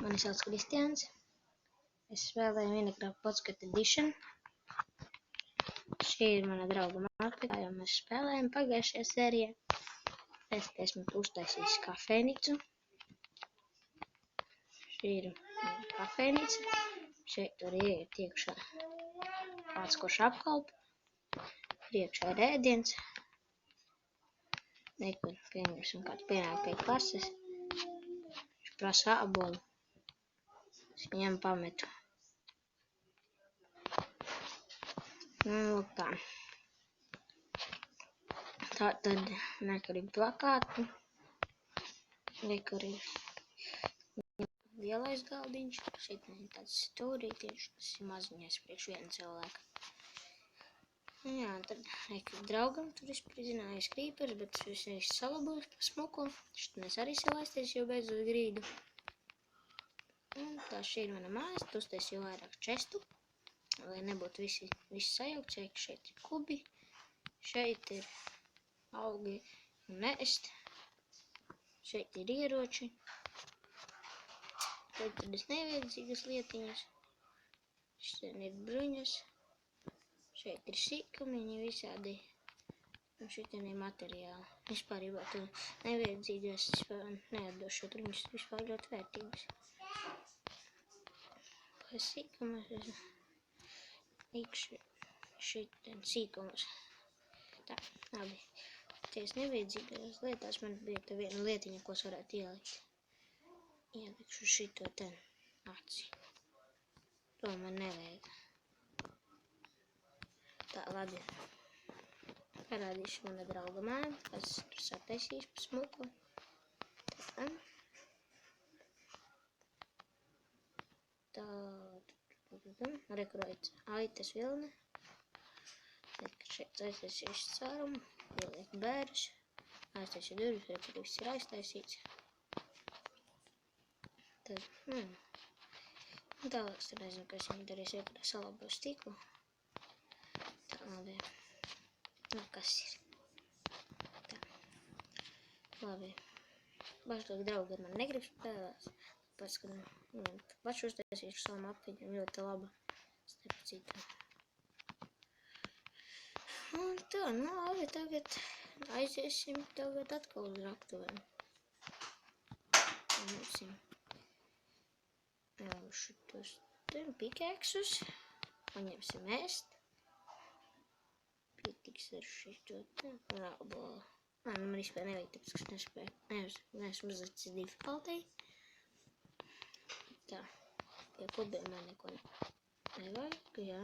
Mani sauc Kristians. Es spēlēju Minecraft Pocket Edition. Šī ir mana drauga māte, kā jau mēs spēlējam pagājušajā sērijā. Es esmu uztaisījis kafejnicu. Šī ir mana kafejnica. Šeit var ieiet iekšā kāds, kurš apkalpo. Priekšā ir ēdiens. Nekur, pieņemsim, kāds pienāk pie klases. Viņš prasa ābolu. Es viņam pametu. Lūk tā. Tā tad nekur ir plakāti. Nekur ir lielais galdiņš. Šeit ir tāds stūrītiņš. Tas ir maziņais priekš viena cilvēka. Jā, tad nekur draugam tur izprizinājies krīpers, bet viņš ir salabojis pa smuko. Šeit mēs arī salaisties jau beidzot grīdu. Un tā šī ir mana mājas. Tu uztaisīju vairāk čestu, lai nebūtu visi sajaukts. Šeit ir kubi, šeit ir augi un ēst, šeit ir ieroči, šeit ir nevajadzīgas lietiņas, šeit ir bruņas, šeit ir sīkumiņi visādi, un šeit ir materiāli. Vispārībā to nevajadzīgās neatdošu, tur viņas vispār ļoti vērtīgas. Sīkumus, iekšā šeit sīkumus. Tā, labi. Ties nevajadzīgās lietās man bija tā viena lietiņa, ko es varētu ielikt. Ielikšu šito ten aci. To man nevajag. Tā, labi. Parādīšu mana drauga māju, kas tur sataisīs pa smuku. Tā. Tā. Rekurēt aitas vilni. Šeit aiztaisīšu cārumu, ieliek bērus, aiztaisīšu durvis, rekur viss ir aiztaisīts. Tad, tālāk es nezinu, kas viņam darīs, rekurē salaboju stiklu. Tā, labi. Nu, kas ir? Tā. Labi. Baždāk draugi ar mani negrib spēlēt. Pēc, kad viņam pašu uztaisīšu savu mapiņu, ļoti laba, starp citu. Un tā, nu labi, tagad aiziesim tagad atkal uz raktuvēm. Paņemsim šitos pikeksus, paņemsim ēst. Pietiks ar šito ābolu. Nu man vispār nevajag, tāpēc, ka es nespēju. Neesmu uzlicis difficulty. Tā, pie kubiem man neko nevajag, jā.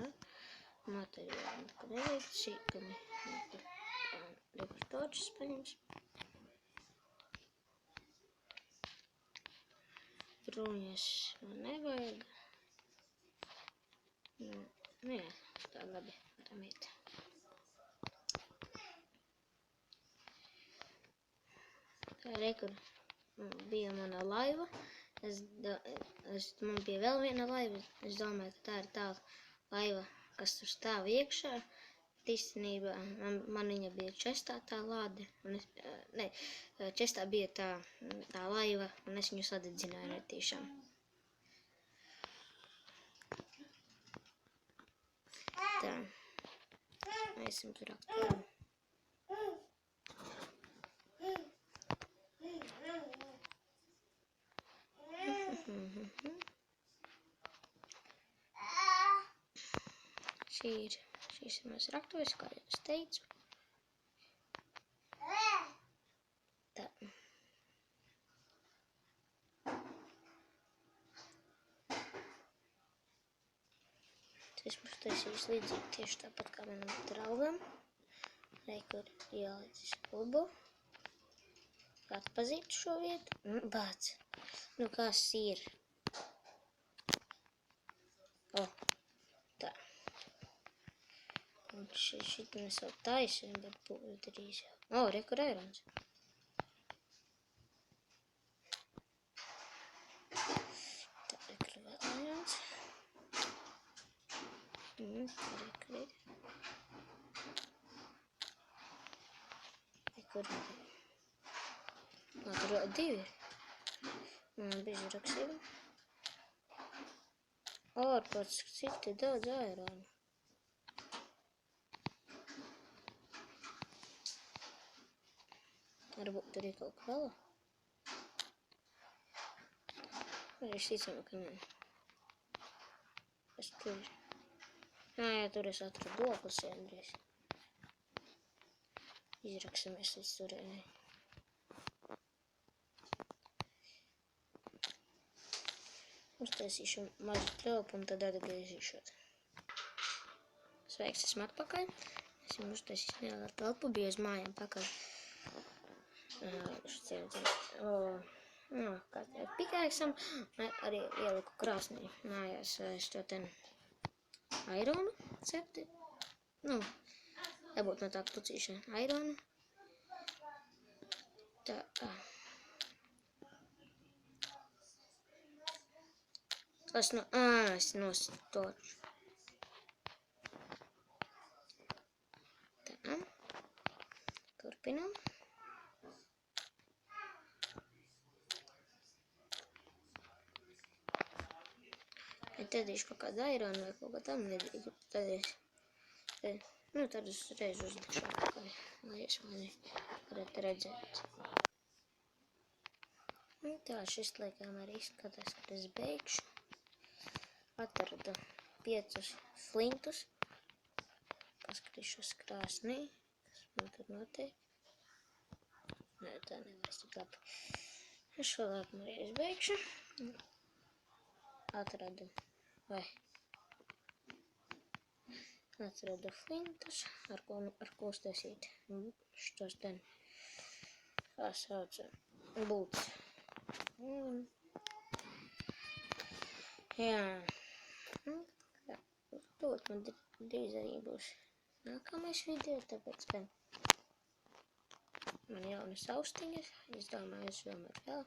Materiāli neko nevajag, sīkumi. Reportočus paņemsim. Bruņas man nevajag. Nu jā, tā labi, varam iet. Tā rekur bija mana laiva. Man bija vēl viena laiva. Es domāju, ka tā ir tā laiva, kas tur stāv iekšā. Īstenībā man viņa bija čestā tā lāde. Čestā bija tā laiva, un es viņu sadedzināju netīšām. Tā. Esam tur aktīvi. Šīs ir mans raktuves, kā jau es teicu. Tā. Es mums taisīšu līdzīgi tieši tāpat kā manam draugam. Rekur ielicis kubu. Atpazītu šo vietu. Bāc. Nu kas ir? O. Tā. Un šitā mēs vēl taisim, bet būtu drīz jau. O, rekur airons. Tā, rekur vēl airons. Rekur ir. Rekur ir. Tur vēl divi ir. Bija rakstība. ārpats, cik te daudz aironu. Varbūt tur ir kaut kā vēl. Visticamāk, ka nē. Kas tur ir? Jā, tur es atradu oklis Andrēs. Izraksamies līdz turēnei. Uztaisīšu mazu telpu un tad atgriezīšot. Sveiks, esmu atpakaļ. Esmu uztaisījis nelielu telpu, biju uz mājām pakaļ. Kā te pikēksam, arī ieliku krāsnī mājās šo ten aironu cepti. Jābūt no tā klucīša aironu. Tā. Es nostoršu. Tā. Turpinām. Tad īšu kaut kādu aironu vai kaut kā tam nedrīgu. Tad uzreiz uzlikšu atpakaļ, lai es mani varētu redzēt. Tā, šis laikam arī izskatās, kad es beigšu. Atradu 5 flintus. Paskatīšu uz krāsnī, kas man tur notiek. Nē, tā nevairs tik labi. Šo laikam arī es beigšu. Atradu flintus, ar ko uztaisīt šos ten, kā sauc, būts. Jā. Varbūt man drīz arī būs nākamais video, tāpēc, ka man jaunas austiņas, es domāju, vēl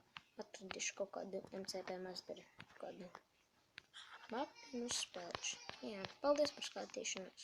atradīšu kaut kādu MCP masteru, kādu mapu un uzspēlēšu. Jā, paldies par skatīšanos!